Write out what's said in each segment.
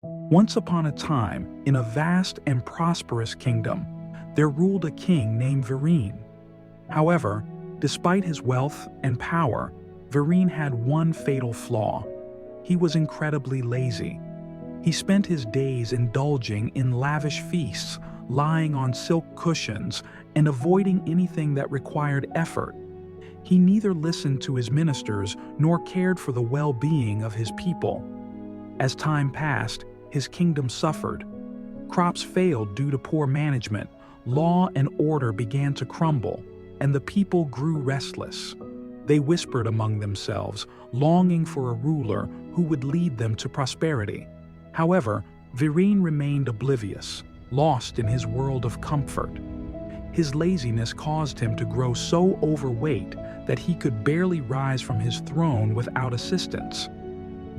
Once upon a time, in a vast and prosperous kingdom, there ruled a king named Virene. However, despite his wealth and power, Virene had one fatal flaw. He was incredibly lazy. He spent his days indulging in lavish feasts, lying on silk cushions, and avoiding anything that required effort. He neither listened to his ministers nor cared for the well-being of his people. As time passed, his kingdom suffered. Crops failed due to poor management, law and order began to crumble, and the people grew restless. They whispered among themselves, longing for a ruler who would lead them to prosperity. However, Virene remained oblivious, lost in his world of comfort. His laziness caused him to grow so overweight that he could barely rise from his throne without assistance.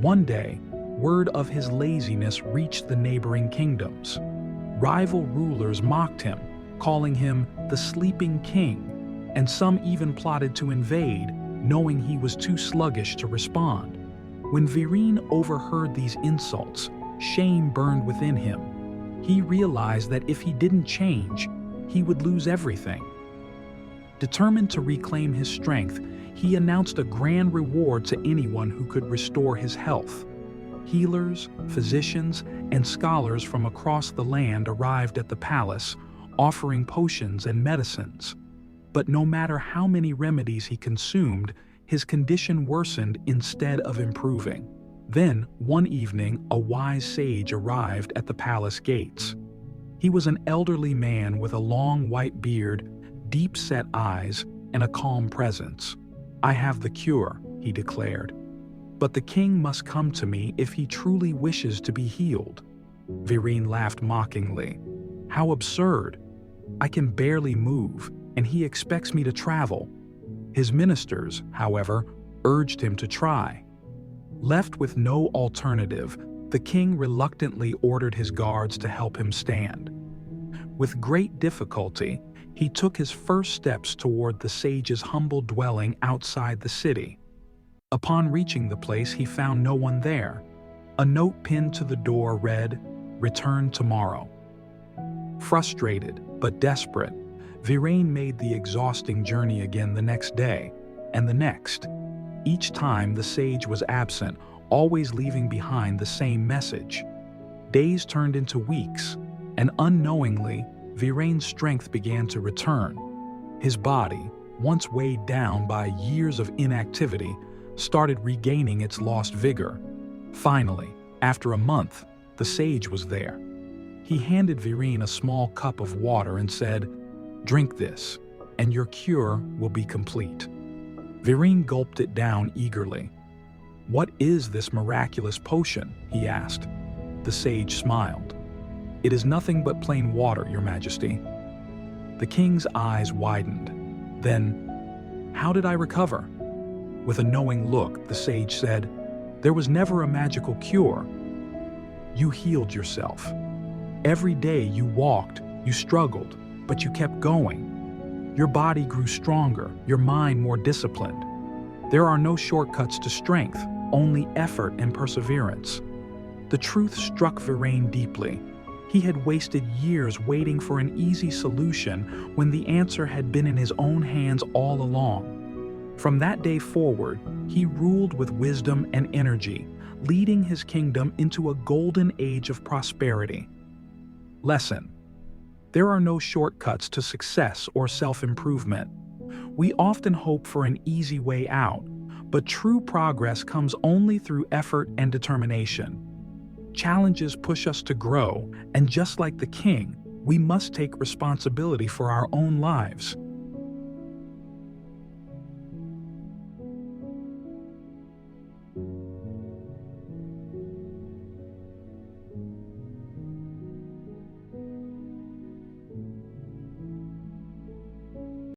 One day, word of his laziness reached the neighboring kingdoms. Rival rulers mocked him, calling him the sleeping king, and some even plotted to invade, knowing he was too sluggish to respond. When Virene overheard these insults, shame burned within him. He realized that if he didn't change, he would lose everything. Determined to reclaim his strength, he announced a grand reward to anyone who could restore his health. Healers, physicians, and scholars from across the land arrived at the palace, offering potions and medicines. But no matter how many remedies he consumed, his condition worsened instead of improving. Then, one evening, a wise sage arrived at the palace gates. He was an elderly man with a long white beard, deep-set eyes, and a calm presence. "I have the cure," he declared. "But the king must come to me if he truly wishes to be healed." Virene laughed mockingly. "How absurd! I can barely move, and he expects me to travel." His ministers, however, urged him to try. Left with no alternative, the king reluctantly ordered his guards to help him stand. With great difficulty, he took his first steps toward the sage's humble dwelling outside the city. Upon reaching the place, he found no one there. A note pinned to the door read, "Return tomorrow." Frustrated but desperate, Virene made the exhausting journey again the next day, and the next. Each time the sage was absent, always leaving behind the same message. Days turned into weeks, and unknowingly, Virene's strength began to return. His body, once weighed down by years of inactivity, started regaining its lost vigor. Finally, after a month, the sage was there. He handed Virene a small cup of water and said, "Drink this, and your cure will be complete." Virene gulped it down eagerly. "What is this miraculous potion?" he asked. The sage smiled. "It is nothing but plain water, Your Majesty." The king's eyes widened. Then, "How did I recover?" With a knowing look, the sage said, "There was never a magical cure. You healed yourself. Every day you walked, you struggled, but you kept going. Your body grew stronger, your mind more disciplined. There are no shortcuts to strength, only effort and perseverance." The truth struck Virene deeply. He had wasted years waiting for an easy solution when the answer had been in his own hands all along. From that day forward, he ruled with wisdom and energy, leading his kingdom into a golden age of prosperity. Lesson: there are no shortcuts to success or self-improvement. We often hope for an easy way out, but true progress comes only through effort and determination. Challenges push us to grow, and just like the king, we must take responsibility for our own lives.